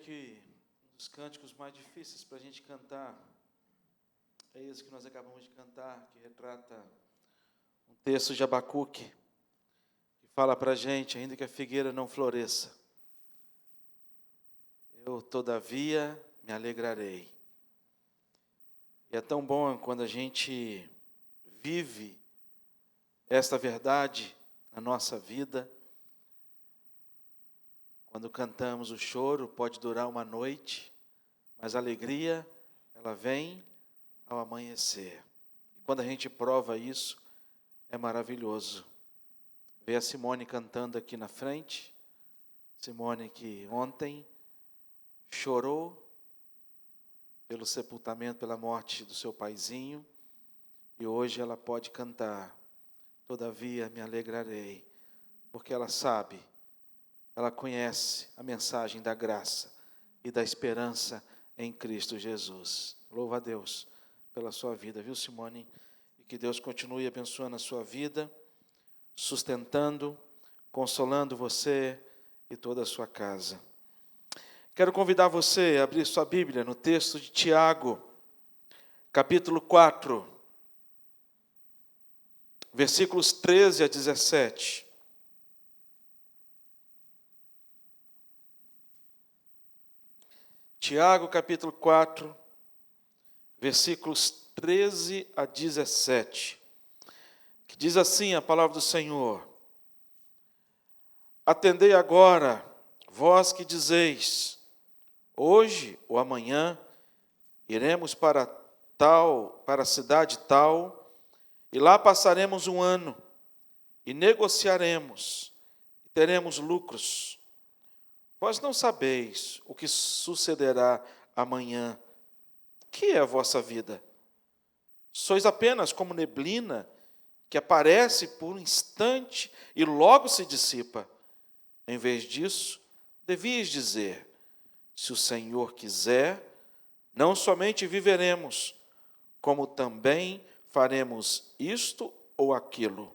que um dos cânticos mais difíceis para a gente cantar é esse que nós acabamos de cantar, que retrata um texto de Abacuque, que fala para a gente, ainda que a figueira não floresça, eu, todavia, me alegrarei. E é tão bom quando a gente vive esta verdade na nossa vida. Quando cantamos, o choro pode durar uma noite, mas a alegria, ela vem ao amanhecer. E quando a gente prova isso, é maravilhoso. Ver a Simone cantando aqui na frente, Simone que ontem chorou pelo sepultamento, pela morte do seu paizinho, e hoje ela pode cantar, todavia me alegrarei, porque ela sabe, ela conhece a mensagem da graça e da esperança em Cristo Jesus. Louva a Deus pela sua vida, viu, Simone? E que Deus continue abençoando a sua vida, sustentando, consolando você e toda a sua casa. Quero convidar você a abrir sua Bíblia no texto de Tiago, capítulo 4, versículos 13 a 17. Tiago, capítulo 4, versículos 13 a 17, que diz assim a palavra do Senhor: Atendei agora, vós que dizeis, hoje ou amanhã iremos para a cidade tal, e lá passaremos um ano, e negociaremos, e teremos lucros. Vós não sabeis o que sucederá amanhã. Que é a vossa vida? Sois apenas como neblina que aparece por um instante e logo se dissipa. Em vez disso, devias dizer, se o Senhor quiser, não somente viveremos, como também faremos isto ou aquilo.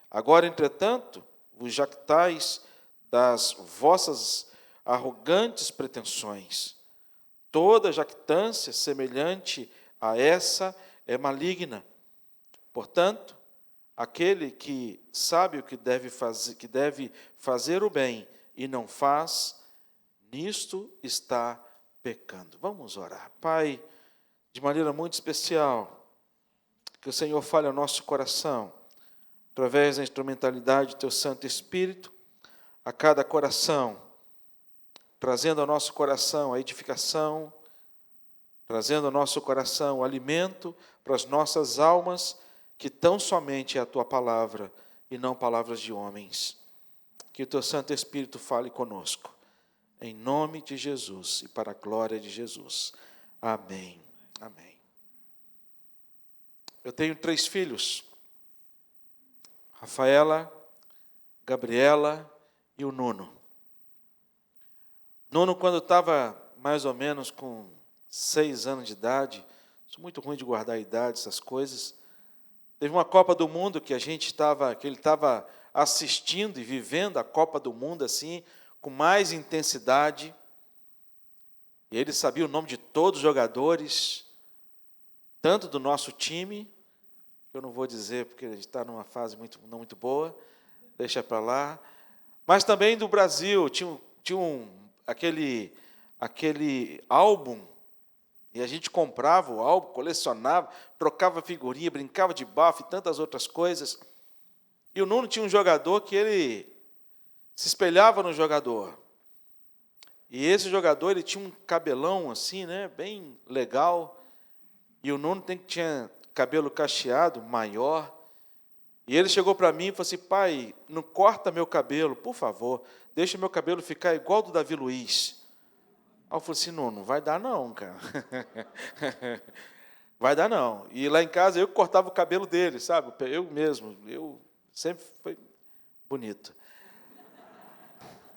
Agora, entretanto, vos jactais das vossas arrogantes pretensões. Toda jactância semelhante a essa é maligna. Portanto, aquele que sabe o que deve fazer o bem e não faz, nisto está pecando. Vamos orar. Pai, de maneira muito especial, que o Senhor fale ao nosso coração, através da instrumentalidade do Teu Santo Espírito, a cada coração, trazendo ao nosso coração a edificação, trazendo ao nosso coração o alimento para as nossas almas, que tão somente é a Tua palavra e não palavras de homens. Que o Teu Santo Espírito fale conosco, em nome de Jesus e para a glória de Jesus. Amém. Amém. Eu tenho 3 filhos, Rafaela, Gabriela e o Nuno. Nuno, quando estava mais ou menos com 6 anos de idade, sou muito ruim de guardar a idade, essas coisas, teve uma Copa do Mundo que ele estava assistindo e vivendo a Copa do Mundo assim, com mais intensidade, e ele sabia o nome de todos os jogadores, tanto do nosso time, que eu não vou dizer porque ele está numa fase não muito boa, deixa para lá, mas também do Brasil. Tinha aquele álbum, e a gente comprava o álbum, colecionava, trocava figurinha, brincava de bafo e tantas outras coisas. E o Nuno tinha um jogador que ele se espelhava no jogador. E esse jogador, ele tinha um cabelão assim, né, bem legal. E o Nuno tinha cabelo cacheado, maior. E ele chegou para mim e falou assim: pai, não corta meu cabelo, por favor, deixa meu cabelo ficar igual do Davi Luiz. Aí eu falei assim: não vai dar não, cara. Vai dar não. E lá em casa eu cortava o cabelo dele, sabe? Eu mesmo, sempre foi bonito.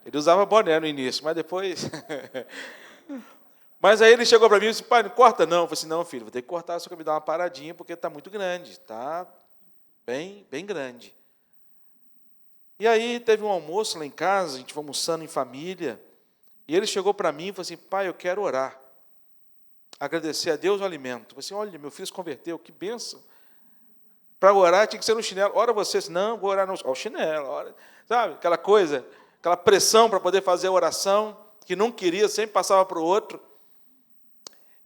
Ele usava boné no início, mas depois... Mas aí ele chegou para mim e disse: pai, não corta não. Eu falei assim: não, filho, vou ter que cortar, só que me dar uma paradinha, porque está muito grande, está bem, bem grande. E aí teve um almoço lá em casa, a gente foi almoçando em família, E ele chegou para mim e falou assim, pai, eu quero orar. Agradecer a Deus o alimento. Eu falei assim, olha, meu filho se converteu, que bênção. Para orar tinha que ser no chinelo. Ora você, não, vou orar no chinelo. Ora, sabe, aquela coisa, aquela pressão para poder fazer a oração, que não queria, sempre passava para o outro.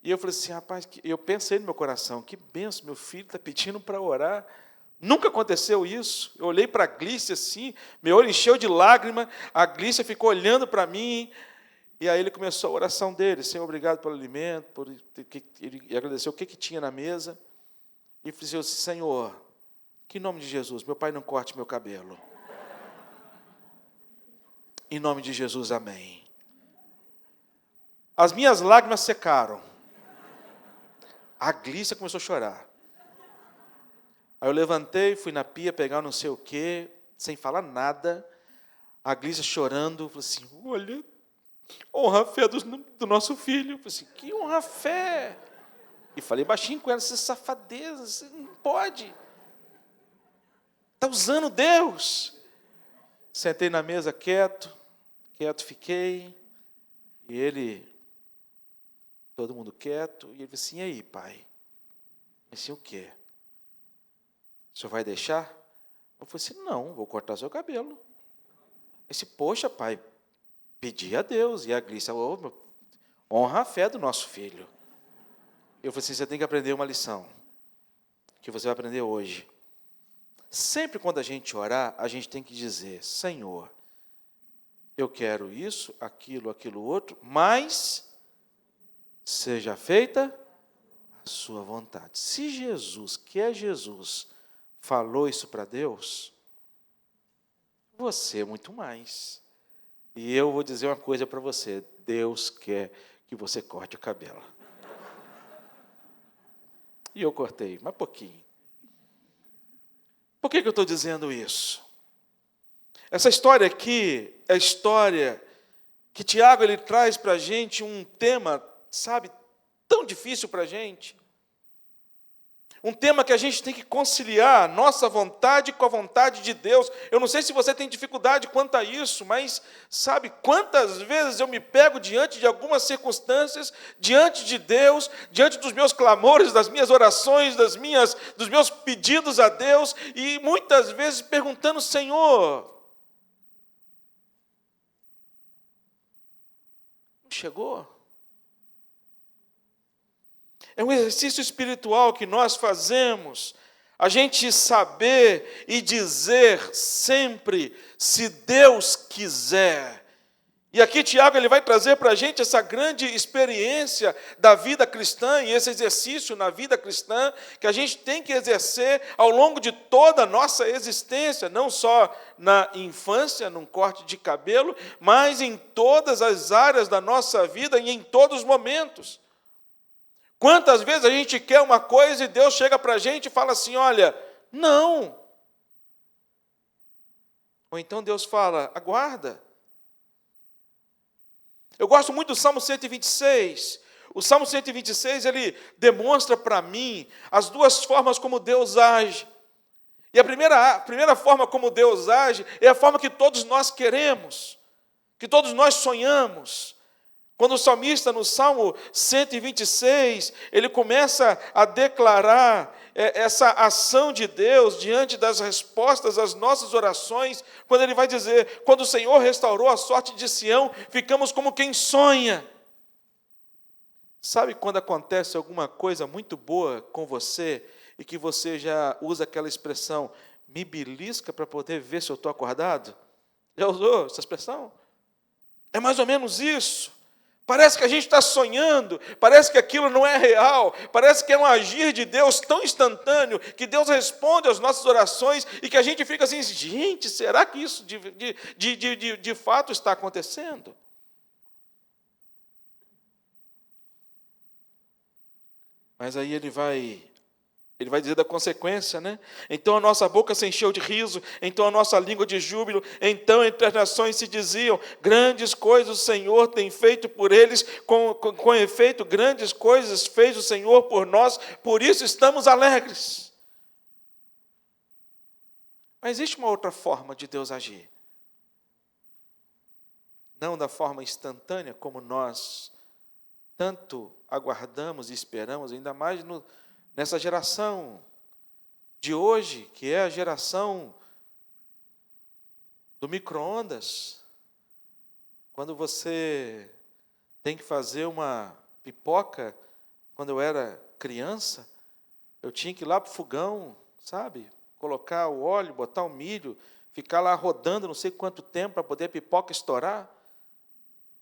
E eu falei assim, rapaz, eu pensei no meu coração, que benção, meu filho está pedindo para orar. Nunca aconteceu isso. Eu olhei para a Glícia assim, meu olho encheu de lágrima, a Glícia ficou olhando para mim, e aí ele começou a oração dele, Senhor, obrigado pelo alimento, ele agradeceu o que tinha na mesa, e disse assim, Senhor, que em nome de Jesus, meu pai não corte meu cabelo. Em nome de Jesus, amém. As minhas lágrimas secaram. A Glícia começou a chorar. Aí eu levantei, fui na pia pegar não sei o quê, sem falar nada. A Glícia chorando, falou assim, olha, honra a fé do nosso filho. Eu falei assim, que honra a fé? E falei baixinho com ela, essa safadeza, você não pode. Está usando Deus. Sentei na mesa quieto fiquei. E ele, todo mundo quieto. E ele disse assim, e aí, pai? Eu disse, o quê? O senhor vai deixar? Eu falei assim, não, vou cortar seu cabelo. Ele disse, poxa, pai, pedi a Deus. E a Glícia, honra a fé do nosso filho. Eu falei assim, você tem que aprender uma lição, que você vai aprender hoje. Sempre quando a gente orar, a gente tem que dizer, Senhor, eu quero isso, aquilo outro, mas seja feita a sua vontade. Se Jesus, que é Jesus, falou isso para Deus, você muito mais. E eu vou dizer uma coisa para você, Deus quer que você corte o cabelo. E eu cortei, mas pouquinho. Por que eu estou dizendo isso? Essa história aqui é a história que Tiago ele traz para a gente um tema, sabe, tão difícil para a gente. Um tema que a gente tem que conciliar nossa vontade com a vontade de Deus. Eu não sei se você tem dificuldade quanto a isso, mas sabe quantas vezes eu me pego diante de algumas circunstâncias, diante de Deus, diante dos meus clamores, das minhas orações, dos meus pedidos a Deus, e muitas vezes perguntando, Senhor, não chegou? É um exercício espiritual que nós fazemos, a gente saber e dizer sempre, se Deus quiser. E aqui Tiago ele vai trazer para a gente essa grande experiência da vida cristã, e esse exercício na vida cristã, que a gente tem que exercer ao longo de toda a nossa existência, não só na infância, num corte de cabelo, mas em todas as áreas da nossa vida e em todos os momentos. Quantas vezes a gente quer uma coisa e Deus chega para a gente e fala assim, olha, não. Ou então Deus fala, aguarda. Eu gosto muito do Salmo 126. O Salmo 126, ele demonstra para mim as duas formas como Deus age. E a primeira forma como Deus age é a forma que todos nós queremos, que todos nós sonhamos. Quando o salmista, no Salmo 126, ele começa a declarar essa ação de Deus diante das respostas às nossas orações, quando ele vai dizer, quando o Senhor restaurou a sorte de Sião, ficamos como quem sonha. Sabe quando acontece alguma coisa muito boa com você, e que você já usa aquela expressão, me belisca para poder ver se eu estou acordado? Já usou essa expressão? É mais ou menos isso. Parece que a gente está sonhando, parece que aquilo não é real, parece que é um agir de Deus tão instantâneo, que Deus responde às nossas orações e que a gente fica assim, gente, será que isso de fato está acontecendo? Mas aí ele vai dizer da consequência, né? Então a nossa boca se encheu de riso, então a nossa língua de júbilo, então entre as nações se diziam, grandes coisas o Senhor tem feito por eles, com efeito, grandes coisas fez o Senhor por nós, por isso estamos alegres. Mas existe uma outra forma de Deus agir. não da forma instantânea como nós tanto aguardamos e esperamos, ainda mais nessa geração de hoje, que é a geração do micro-ondas. Quando você tem que fazer uma pipoca, quando eu era criança, eu tinha que ir lá para o fogão, sabe? Colocar o óleo, botar o milho, ficar lá rodando não sei quanto tempo para poder a pipoca estourar.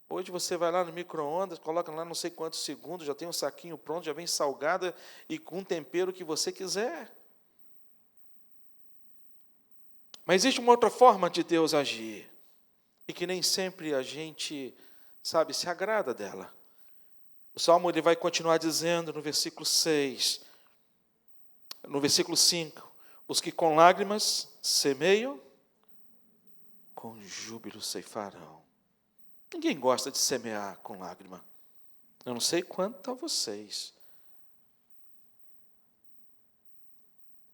Hoje você vai lá no micro-ondas, coloca lá não sei quantos segundos, já tem um saquinho pronto, já vem salgada e com o tempero que você quiser. Mas existe uma outra forma de Deus agir, e que nem sempre a gente, sabe, se agrada dela. O Salmo ele vai continuar dizendo no versículo 6, no versículo 5, os que com lágrimas semeiam, com júbilo ceifarão. Ninguém gosta de semear com lágrima. Eu não sei quanto a vocês.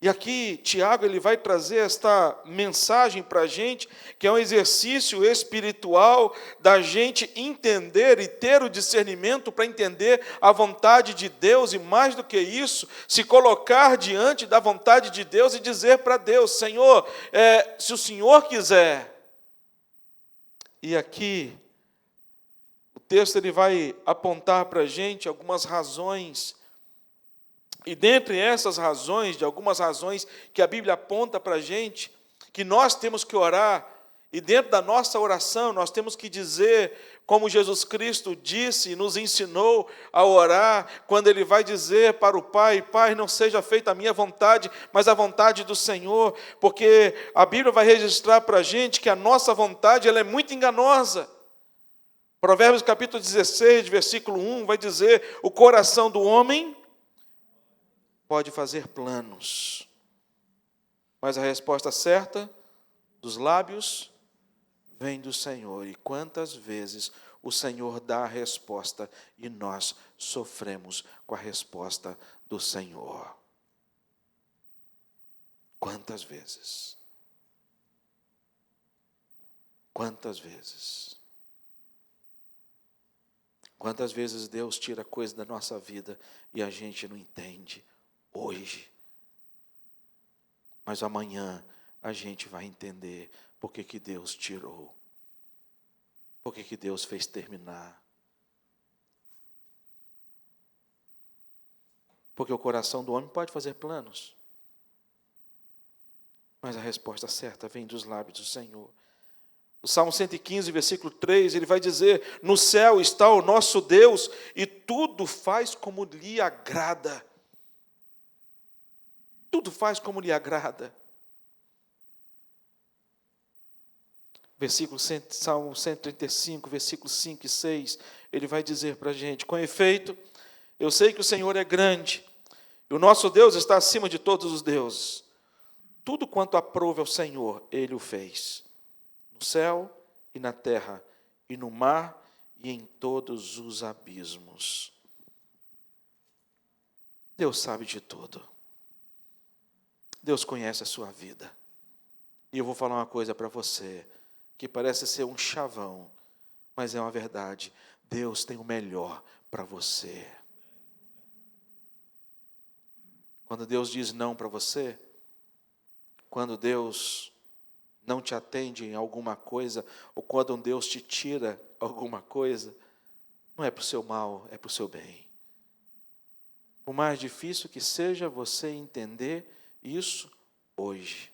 E aqui, Tiago, ele vai trazer esta mensagem para a gente, que é um exercício espiritual da gente entender e ter o discernimento para entender a vontade de Deus, e mais do que isso, se colocar diante da vontade de Deus e dizer para Deus, Senhor, se o Senhor quiser. E aqui, o texto ele vai apontar para a gente algumas razões. E dentre essas razões, de algumas razões que a Bíblia aponta para a gente, que nós temos que orar, e dentro da nossa oração nós temos que dizer, como Jesus Cristo disse e nos ensinou a orar, quando Ele vai dizer para o Pai, Pai, não seja feita a minha vontade, mas a vontade do Senhor, porque a Bíblia vai registrar para a gente que a nossa vontade ela é muito enganosa. Provérbios capítulo 16, versículo 1, vai dizer, o coração do homem pode fazer planos, mas a resposta certa dos lábios vem do Senhor. E quantas vezes o Senhor dá a resposta e nós sofremos com a resposta do Senhor? Quantas vezes? Quantas vezes? Quantas vezes Deus tira coisa da nossa vida e a gente não entende? Hoje, mas amanhã a gente vai entender por que Deus tirou, por que Deus fez terminar. Porque o coração do homem pode fazer planos, mas a resposta certa vem dos lábios do Senhor. O Salmo 115, versículo 3, ele vai dizer, no céu está o nosso Deus e tudo faz como lhe agrada. Tudo faz como lhe agrada. Salmo 135, versículos 5 e 6, ele vai dizer para a gente, com efeito, eu sei que o Senhor é grande, e o nosso Deus está acima de todos os deuses. Tudo quanto aprove ao Senhor, Ele o fez, no céu e na terra, e no mar e em todos os abismos. Deus sabe de tudo. Deus conhece a sua vida. E eu vou falar uma coisa para você, que parece ser um chavão, mas é uma verdade. Deus tem o melhor para você. Quando Deus diz não para você, quando Deus não te atende em alguma coisa, ou quando Deus te tira alguma coisa, não é para o seu mal, é para o seu bem. Por mais difícil que seja você entender isso hoje.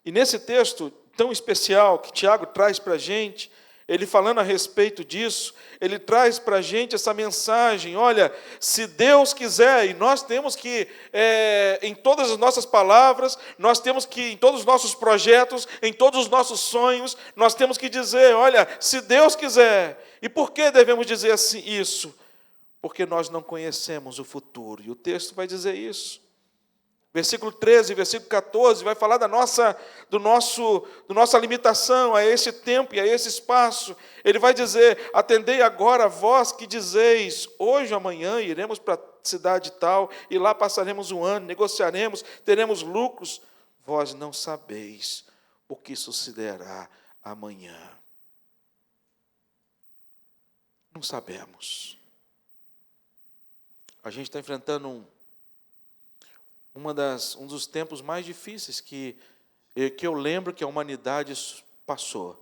E nesse texto tão especial que Tiago traz para a gente, ele falando a respeito disso, ele traz para a gente essa mensagem, olha, se Deus quiser, e nós temos que, em todas as nossas palavras, nós temos que, em todos os nossos projetos, em todos os nossos sonhos, nós temos que dizer, olha, se Deus quiser. E por que devemos dizer assim isso? Porque nós não conhecemos o futuro, e o texto vai dizer isso. Versículo 13, versículo 14, vai falar da nossa limitação a esse tempo e a esse espaço. Ele vai dizer, atendei agora vós que dizeis, hoje ou amanhã iremos para a cidade tal, e lá passaremos um ano, negociaremos, teremos lucros. Vós não sabeis o que sucederá amanhã. Não sabemos. A gente está enfrentando um dos tempos mais difíceis que eu lembro que a humanidade passou.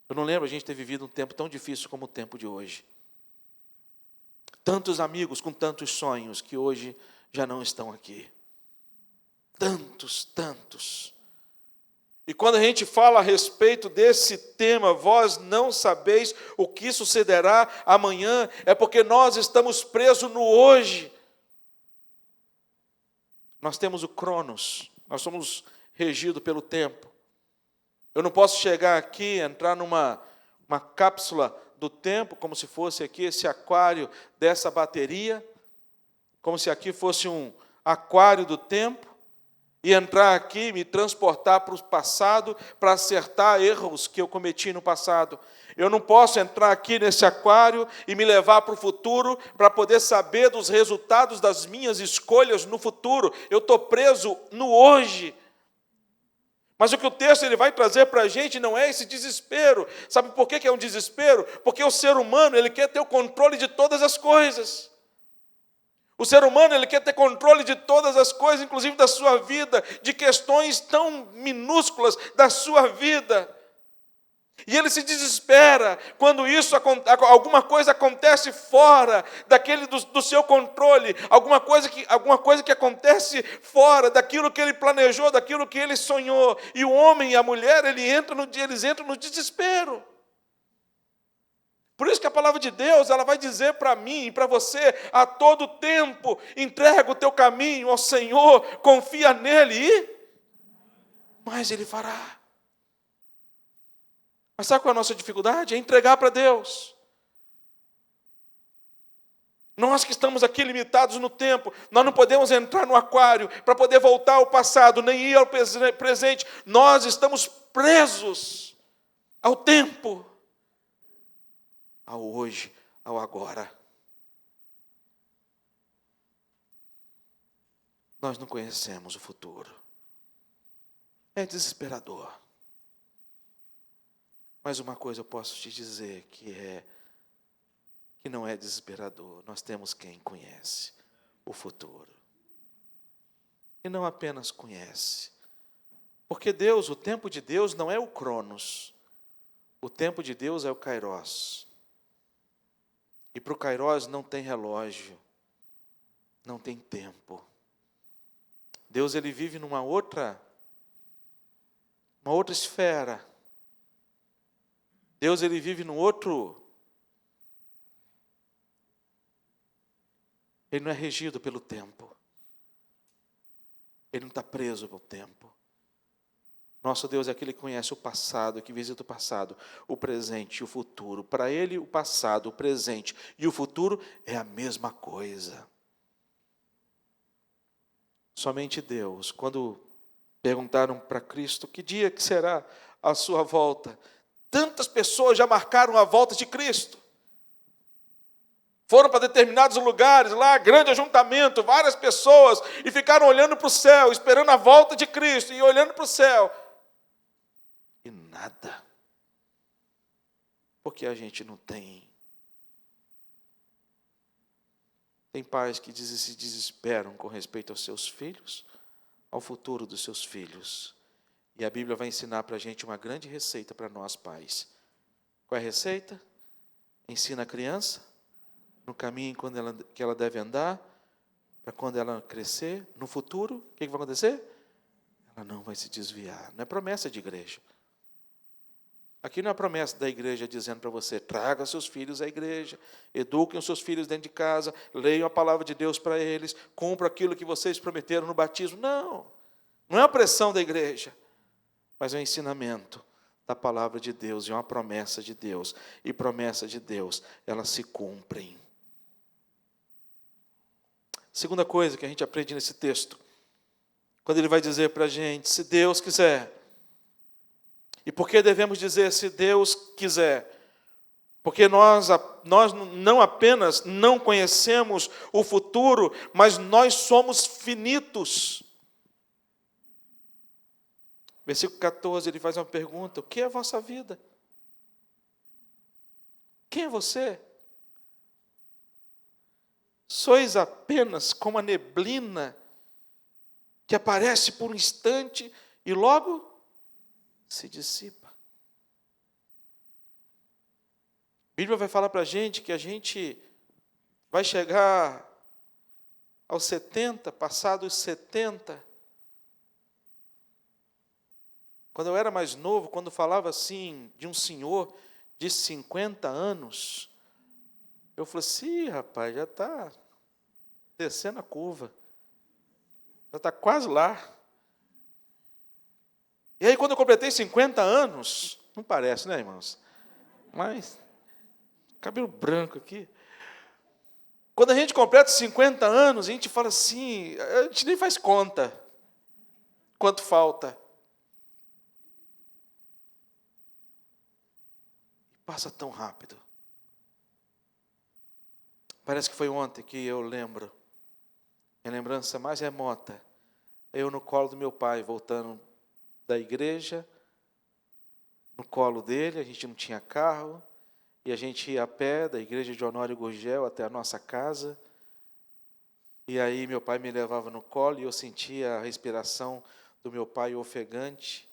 Eu não lembro a gente ter vivido um tempo tão difícil como o tempo de hoje. Tantos amigos com tantos sonhos que hoje já não estão aqui. Tantos. E quando a gente fala a respeito desse tema, vós não sabeis o que sucederá amanhã, é porque nós estamos presos no hoje. Nós temos o Cronos, nós somos regidos pelo tempo. Eu não posso chegar aqui, entrar numa cápsula do tempo, como se fosse aqui esse aquário dessa bateria, como se aqui fosse um aquário do tempo, e entrar aqui, me transportar para o passado, para acertar erros que eu cometi no passado. Eu não posso entrar aqui nesse aquário e me levar para o futuro, para poder saber dos resultados das minhas escolhas no futuro. Eu estou preso no hoje. Mas o que o texto ele vai trazer para a gente não é esse desespero. Sabe por que é um desespero? Porque o ser humano ele quer ter o controle de todas as coisas. O ser humano ele quer ter controle de todas as coisas, inclusive da sua vida, de questões tão minúsculas da sua vida. E ele se desespera quando alguma coisa acontece fora do seu controle, alguma coisa que acontece fora daquilo que ele planejou, daquilo que ele sonhou. E o homem e a mulher, eles entram no desespero. Por isso que a palavra de Deus, ela vai dizer para mim e para você, a todo tempo, entrega o teu caminho ao Senhor, confia nele e mais Ele fará. Mas sabe qual é a nossa dificuldade? É entregar para Deus. Nós que estamos aqui limitados no tempo, nós não podemos entrar no aquário para poder voltar ao passado, nem ir ao presente. Nós estamos presos ao tempo. Ao hoje, ao agora. Nós não conhecemos o futuro. É desesperador. Mas uma coisa eu posso te dizer que não é desesperador. Nós temos quem conhece o futuro. E não apenas conhece. Porque Deus, o tempo de Deus não é o Cronos. O tempo de Deus é o Kairos. E para o Kairos não tem relógio, não tem tempo. Deus ele vive numa outra esfera. Deus ele vive num outro. Ele não é regido pelo tempo. Ele não está preso pelo tempo. Nosso Deus é aquele que conhece o passado, que visita o passado, o presente e o futuro. Para Ele, o passado, o presente e o futuro é a mesma coisa. Somente Deus, quando perguntaram para Cristo que dia que será a sua volta, tantas pessoas já marcaram a volta de Cristo. Foram para determinados lugares, lá, grande ajuntamento, várias pessoas, e ficaram olhando para o céu, esperando a volta de Cristo, e olhando para o céu. E nada. Porque a gente não tem. Tem pais que se desesperam com respeito aos seus filhos, ao futuro dos seus filhos. E a Bíblia vai ensinar para a gente uma grande receita para nós pais. Qual é a receita? Ensina a criança no caminho que ela deve andar, para quando ela crescer, no futuro, o que vai acontecer? Ela não vai se desviar. Não é promessa de igreja. Aqui não é promessa da igreja dizendo para você, traga seus filhos à igreja, eduquem os seus filhos dentro de casa, leiam a palavra de Deus para eles, cumpram aquilo que vocês prometeram no batismo. Não é a pressão da igreja, mas é o ensinamento da palavra de Deus, e uma promessa de Deus. E promessa de Deus, elas se cumprem. Segunda coisa que a gente aprende nesse texto, quando ele vai dizer para a gente, se Deus quiser. E por que devemos dizer se Deus quiser? Porque nós não apenas não conhecemos o futuro, mas nós somos finitos. Versículo 14, ele faz uma pergunta, o que é a vossa vida? O Quem é você? Sois apenas como a neblina que aparece por um instante e logo se dissipa. A Bíblia vai falar para a gente que a gente vai chegar aos 70, passados 70. Quando eu era mais novo, quando falava assim de um senhor de 50 anos, eu falei assim, rapaz, já está descendo a curva. Já está quase lá. E aí, quando eu completei 50 anos, não parece, né, irmãos? Mas, cabelo branco aqui. Quando a gente completa 50 anos, a gente fala assim, a gente nem faz conta quanto falta. Passa tão rápido. Parece que foi ontem que eu lembro. Minha lembrança mais remota. Eu no colo do meu pai, voltando da igreja, no colo dele, a gente não tinha carro, e a gente ia a pé da igreja de Honório Gurgel até a nossa casa, e aí meu pai me levava no colo, e eu sentia a respiração do meu pai ofegante,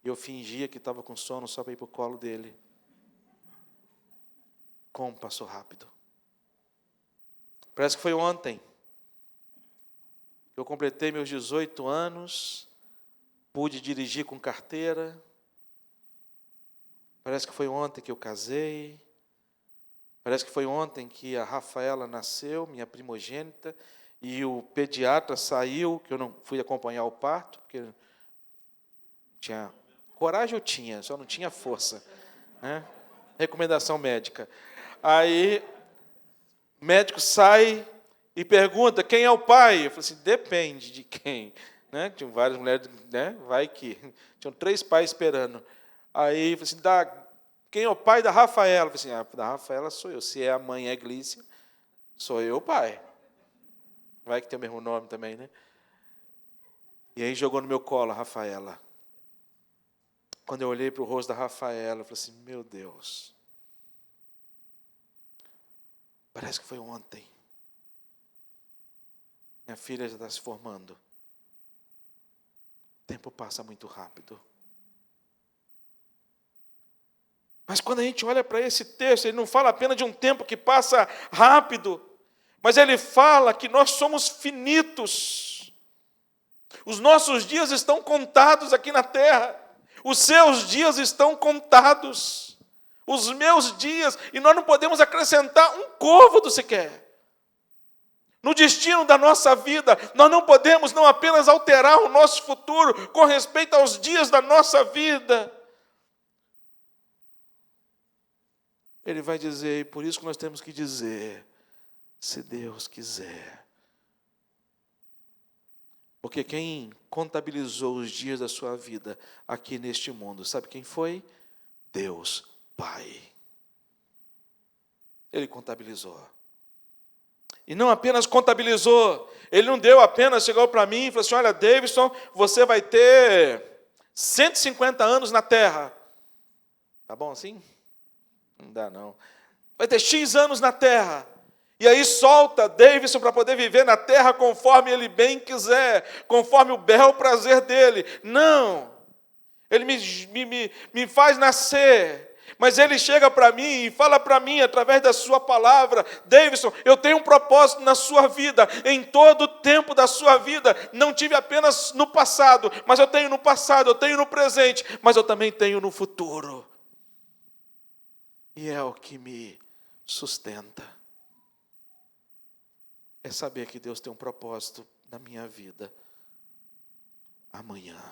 e eu fingia que estava com sono só para ir para o colo dele. Como passou rápido. Parece que foi ontem. Eu completei meus 18 anos, pude dirigir com carteira. Parece que foi ontem que eu casei. Parece que foi ontem que a Rafaela nasceu, minha primogênita, e o pediatra saiu, que eu não fui acompanhar o parto, porque tinha coragem, eu tinha, só não tinha força, né? Recomendação médica. Aí, o médico sai e pergunta, quem é o pai? Eu falei assim, depende de quem. Né? Tinham várias mulheres, né? Vai que. Tinham 3 pais esperando. Aí, eu falei assim, quem é o pai da Rafaela? Eu falei assim, da Rafaela sou eu. Se é a mãe é Glícia, sou eu o pai. Vai que tem o mesmo nome também, né? E aí jogou no meu colo a Rafaela. Quando eu olhei para o rosto da Rafaela, eu falei assim, meu Deus. Parece que foi ontem. Minha filha já está se formando. O tempo passa muito rápido. Mas quando a gente olha para esse texto, ele não fala apenas de um tempo que passa rápido, mas ele fala que nós somos finitos. Os nossos dias estão contados aqui na terra. Os seus dias estão contados. Os meus dias. E nós não podemos acrescentar um côvado sequer. No destino da nossa vida, nós não podemos não apenas alterar o nosso futuro com respeito aos dias da nossa vida. Ele vai dizer, e por isso que nós temos que dizer, se Deus quiser. Porque quem contabilizou os dias da sua vida aqui neste mundo, sabe quem foi? Deus Pai. Ele contabilizou. E não apenas contabilizou, ele não deu apenas, chegou para mim e falou assim, olha, Davidson, você vai ter 150 anos na terra. Tá bom assim? Não dá não. Vai ter X anos na terra. E aí solta Davidson para poder viver na terra conforme ele bem quiser, conforme o bel prazer dele. Não. Ele me faz nascer. Mas ele chega para mim e fala para mim, através da sua palavra, Davidson, eu tenho um propósito na sua vida, em todo o tempo da sua vida. Não tive apenas no passado, mas eu tenho no passado, eu tenho no presente, mas eu também tenho no futuro. E é o que me sustenta. É saber que Deus tem um propósito na minha vida. Amanhã,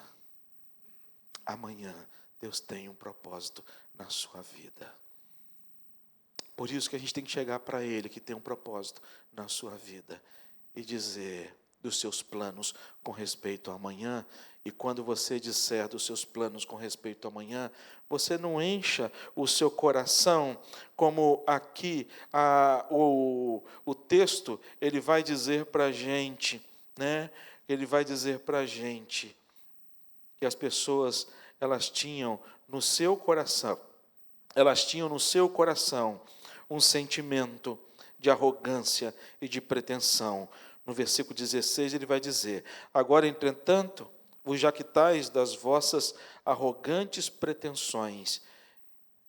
Deus tem um propósito na sua vida. Por isso que a gente tem que chegar para Ele, que tem um propósito na sua vida, e dizer dos seus planos com respeito ao amanhã. E quando você disser dos seus planos com respeito ao amanhã, você não encha o seu coração, como aqui o texto, ele vai dizer para a gente, né? Ele vai dizer para a gente que as pessoas, elas tinham no seu coração um sentimento de arrogância e de pretensão. No versículo 16 ele vai dizer: agora, entretanto, vos jactais das vossas arrogantes pretensões,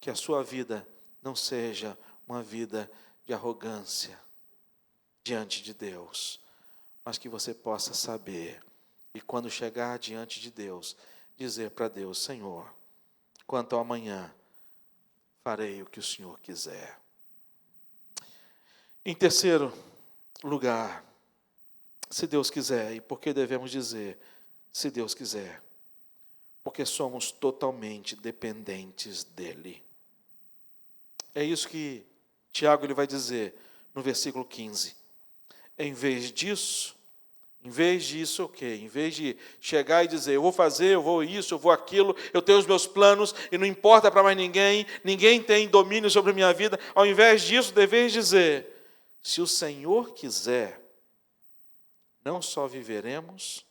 que a sua vida não seja uma vida de arrogância diante de Deus, mas que você possa saber, e quando chegar diante de Deus, dizer para Deus: Senhor, quanto ao amanhã, farei o que o Senhor quiser. Em terceiro lugar, se Deus quiser. E por que devemos dizer se Deus quiser? Porque somos totalmente dependentes dEle. É isso que Tiago ele vai dizer no versículo 15. Em vez disso, o quê? Em vez de chegar e dizer, eu vou fazer, eu vou isso, eu vou aquilo, eu tenho os meus planos e não importa para mais ninguém, ninguém tem domínio sobre a minha vida. Ao invés disso, deveis dizer, se o Senhor quiser, não só viveremos,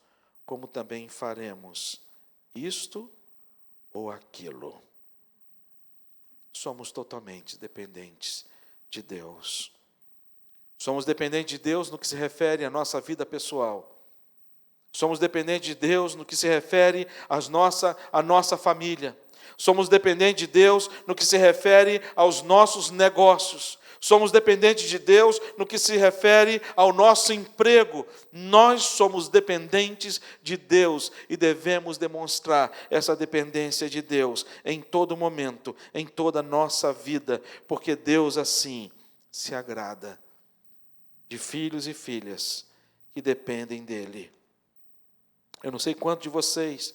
como também faremos isto ou aquilo. Somos totalmente dependentes de Deus. Somos dependentes de Deus no que se refere à nossa vida pessoal. Somos dependentes de Deus no que se refere à nossa família. Somos dependentes de Deus no que se refere aos nossos negócios. Somos dependentes de Deus no que se refere ao nosso emprego. Nós somos dependentes de Deus e devemos demonstrar essa dependência de Deus em todo momento, em toda a nossa vida, porque Deus assim se agrada de filhos e filhas que dependem dEle. Eu não sei quantos de vocês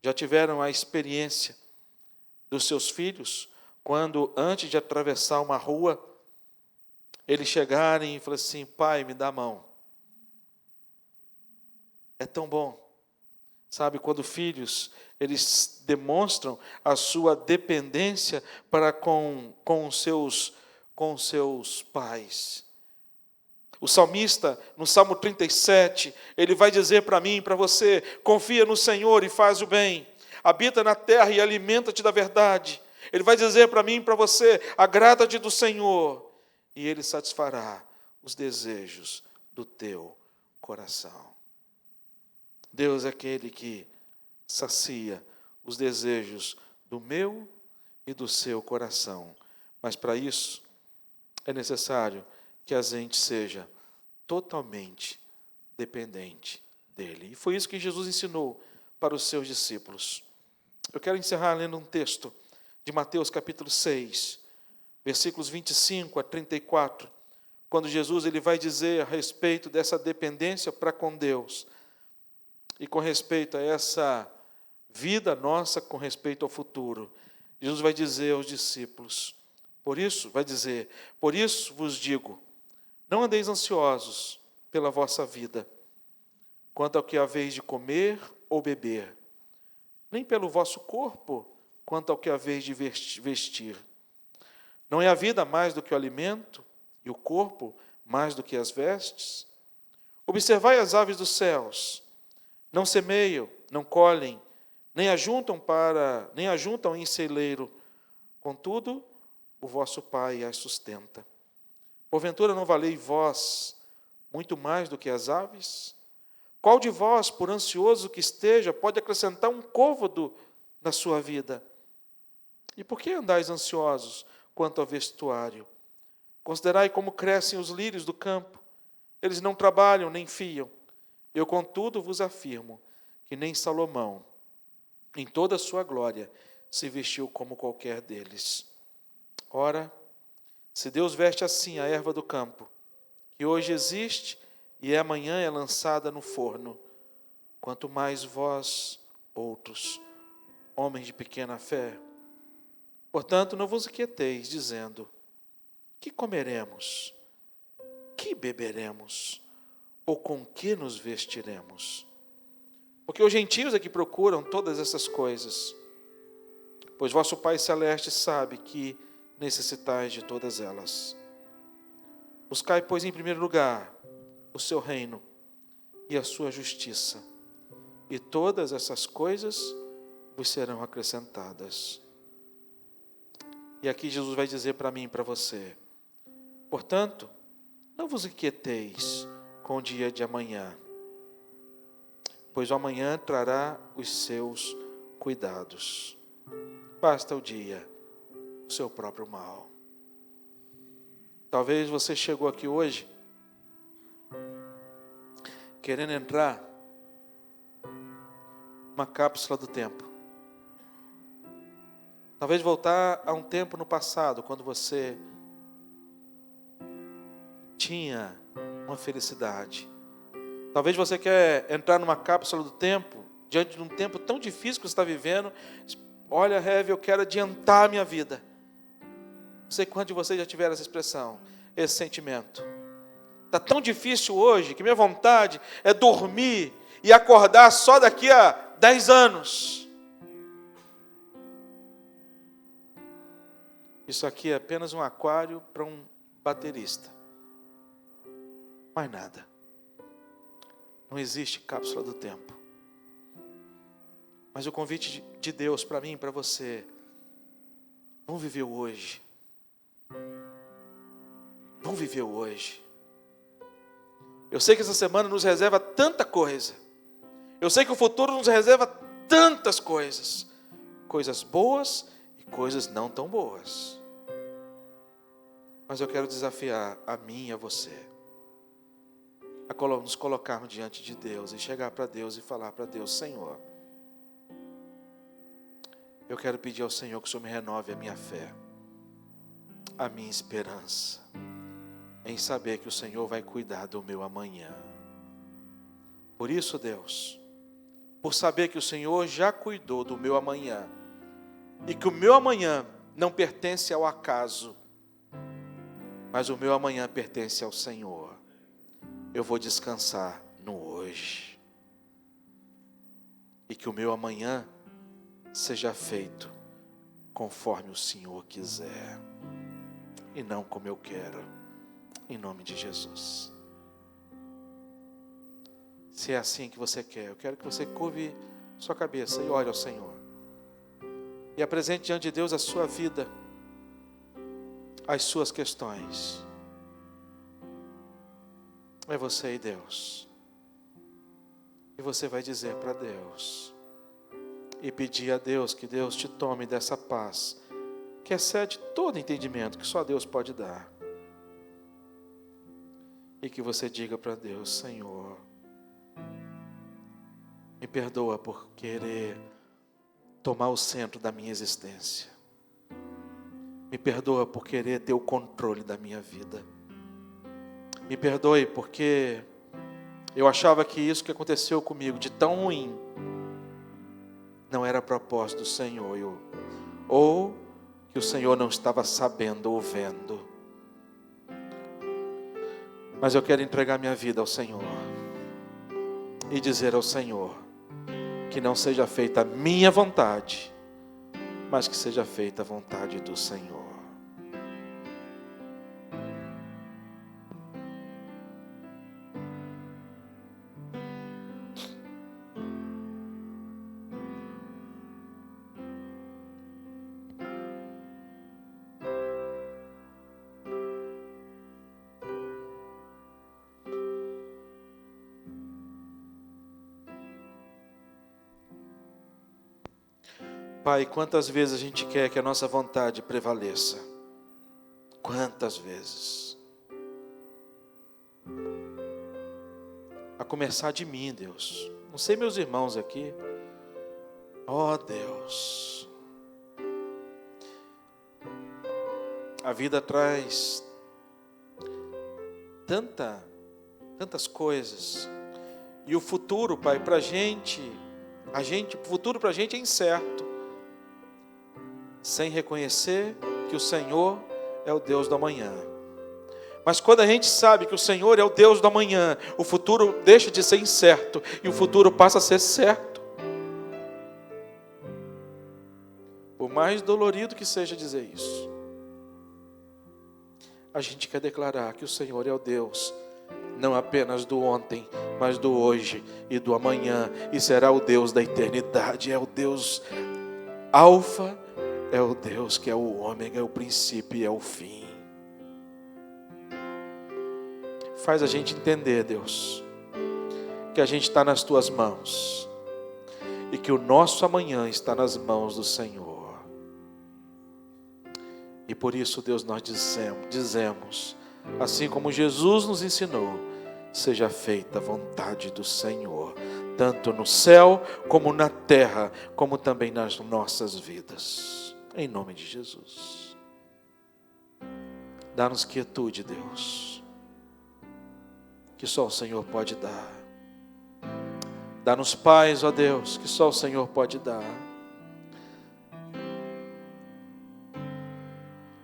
já tiveram a experiência dos seus filhos, quando antes de atravessar uma rua, eles chegarem e falarem assim, pai, me dá a mão. É tão bom. Sabe, quando filhos, eles demonstram a sua dependência para com os seus pais. O salmista, no Salmo 37, ele vai dizer para mim e para você, confia no Senhor e faz o bem. Habita na terra e alimenta-te da verdade. Ele vai dizer para mim e para você, agrada-te do Senhor, e Ele satisfará os desejos do teu coração. Deus é aquele que sacia os desejos do meu e do seu coração. Mas para isso, é necessário que a gente seja totalmente dependente dEle. E foi isso que Jesus ensinou para os seus discípulos. Eu quero encerrar lendo um texto de Mateus capítulo 6, versículos 25 a 34, quando Jesus ele vai dizer a respeito dessa dependência para com Deus e com respeito a essa vida nossa, com respeito ao futuro. Jesus vai dizer aos discípulos, por isso vos digo, não andeis ansiosos pela vossa vida, quanto ao que haveis de comer ou beber, nem pelo vosso corpo, quanto ao que haveis de vestir. Não é a vida mais do que o alimento, e o corpo mais do que as vestes? Observai as aves dos céus, não semeiam, não colhem, nem ajuntam em celeiro, contudo, o vosso Pai as sustenta. Porventura não valei vós muito mais do que as aves? Qual de vós, por ansioso que esteja, pode acrescentar um côvado na sua vida? E por que andais ansiosos quanto ao vestuário? Considerai como crescem os lírios do campo. Eles não trabalham nem fiam. Eu, contudo, vos afirmo que nem Salomão, em toda a sua glória, se vestiu como qualquer deles. Ora, se Deus veste assim a erva do campo, que hoje existe e amanhã é lançada no forno, quanto mais vós, outros, homens de pequena fé. Portanto, não vos inquieteis, dizendo, que comeremos? Que beberemos? Ou com que nos vestiremos? Porque os gentios é que procuram todas essas coisas, pois vosso Pai Celeste sabe que necessitais de todas elas. Buscai, pois, em primeiro lugar, o seu reino e a sua justiça, e todas essas coisas vos serão acrescentadas. E aqui Jesus vai dizer para mim e para você, Portanto, não vos inquieteis com o dia de amanhã, pois o amanhã trará os seus cuidados. Basta o dia o seu próprio mal. Talvez você chegou aqui hoje querendo entrar numa cápsula do tempo. Talvez voltar a um tempo no passado, quando você tinha uma felicidade. Talvez você quer entrar numa cápsula do tempo, diante de um tempo tão difícil que você está vivendo. Olha, Rev, eu quero adiantar a minha vida. Não sei quantos de vocês já tiveram essa expressão, esse sentimento. Está tão difícil hoje que minha vontade é dormir e acordar só daqui a 10 anos. Isso aqui é apenas um aquário para um baterista. Mais nada. Não existe cápsula do tempo. Mas o convite de Deus para mim e para você, vamos viver o hoje. Vamos viver o hoje. Eu sei que essa semana nos reserva tanta coisa. Eu sei que o futuro nos reserva tantas coisas. Coisas boas e coisas não tão boas. Mas eu quero desafiar a mim e a você a nos colocarmos diante de Deus e chegar para Deus e falar para Deus: Senhor, eu quero pedir ao Senhor que o Senhor me renove a minha fé, a minha esperança, em saber que o Senhor vai cuidar do meu amanhã. Por isso, Deus, por saber que o Senhor já cuidou do meu amanhã, e que o meu amanhã não pertence ao acaso, mas o meu amanhã pertence ao Senhor, eu vou descansar no hoje. E que o meu amanhã seja feito conforme o Senhor quiser, e não como eu quero, em nome de Jesus. Se é assim que você quer, eu quero que você curve sua cabeça e ore ao Senhor. E apresente diante de Deus a sua vida, as suas questões. É você e Deus. E você vai dizer para Deus e pedir a Deus que Deus te tome dessa paz que excede todo entendimento que só Deus pode dar. E que você diga para Deus: Senhor, me perdoa por querer tomar o centro da minha existência. Me perdoa por querer ter o controle da minha vida. Me perdoe porque eu achava que isso que aconteceu comigo de tão ruim não era propósito do Senhor, ou que o Senhor não estava sabendo ou vendo. Mas eu quero entregar minha vida ao Senhor e dizer ao Senhor que não seja feita a minha vontade, mas que seja feita a vontade do Senhor. Pai, quantas vezes a gente quer que a nossa vontade prevaleça? Quantas vezes? A começar de mim, Deus. Não sei meus irmãos aqui. Ó Deus. A vida traz tantas coisas. E o futuro, Pai, para o futuro para a gente é incerto. Sem reconhecer que o Senhor é o Deus do amanhã. Mas quando a gente sabe que o Senhor é o Deus do amanhã, o futuro deixa de ser incerto e o futuro passa a ser certo. Por mais dolorido que seja dizer isso, a gente quer declarar que o Senhor é o Deus, não apenas do ontem, mas do hoje e do amanhã, e será o Deus da eternidade, é o Deus Alfa, é o Deus que é o ômega, é o princípio e é o fim. Faz a gente entender, Deus, que a gente está nas Tuas mãos e que o nosso amanhã está nas mãos do Senhor. E por isso, Deus, nós dizemos, assim como Jesus nos ensinou, seja feita a vontade do Senhor, tanto no céu como na terra, como também nas nossas vidas. Em nome de Jesus. Dá-nos quietude, Deus, que só o Senhor pode dar. Dá-nos paz, ó Deus, que só o Senhor pode dar.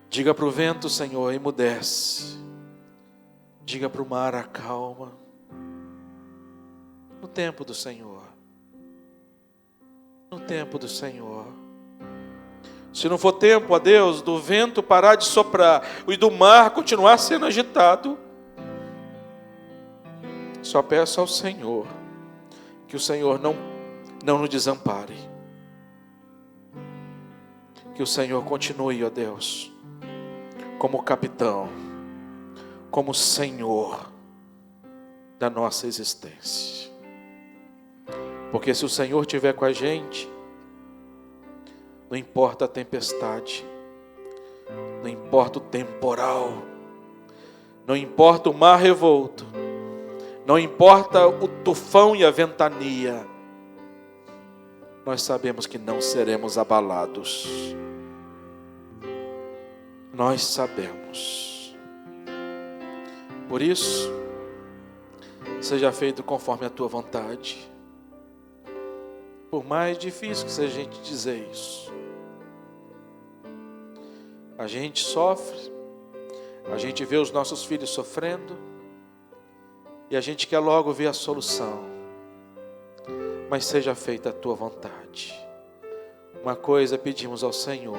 Diga para o vento, Senhor, emudece. Diga para o mar, acalma. No tempo do Senhor. No tempo do Senhor. Se não for tempo, ó Deus, do vento parar de soprar e do mar continuar sendo agitado, só peço ao Senhor que o Senhor não nos desampare. Que o Senhor continue, ó Deus, como capitão, como Senhor da nossa existência. Porque se o Senhor estiver com a gente, não importa a tempestade, não importa o temporal, não importa o mar revolto, não importa o tufão e a ventania, nós sabemos que não seremos abalados. Nós sabemos. Por isso, seja feito conforme a tua vontade. Por mais difícil que seja a gente dizer isso. A gente sofre, a gente vê os nossos filhos sofrendo, e a gente quer logo ver a solução. Mas seja feita a tua vontade. Uma coisa pedimos ao Senhor: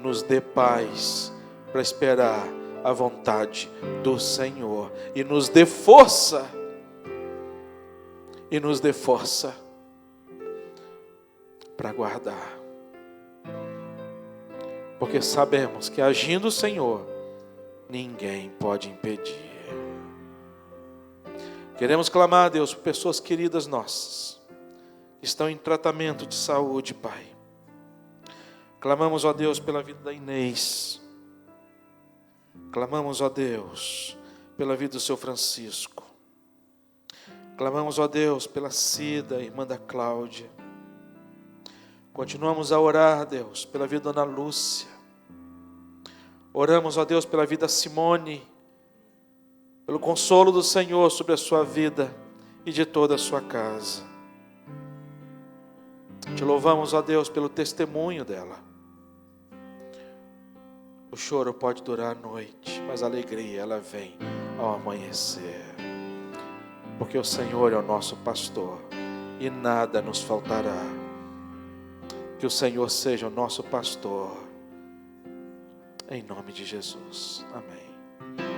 nos dê paz para esperar a vontade do Senhor, e nos dê força, para guardar, porque sabemos que agindo o Senhor, ninguém pode impedir. Queremos clamar a Deus por pessoas queridas nossas, que estão em tratamento de saúde, Pai. Clamamos, ó Deus, pela vida da Inês. Clamamos, ó Deus, pela vida do seu Francisco. Clamamos, ó Deus, pela Cida, irmã da Cláudia. Continuamos a orar, Deus, pela vida da Ana Lúcia. Oramos, ó Deus, pela vida da Simone, pelo consolo do Senhor sobre a sua vida e de toda a sua casa. Te louvamos, ó Deus, pelo testemunho dela. O choro pode durar a noite, mas a alegria, ela vem ao amanhecer. Porque o Senhor é o nosso pastor e nada nos faltará. Que o Senhor seja o nosso pastor. Em nome de Jesus. Amém.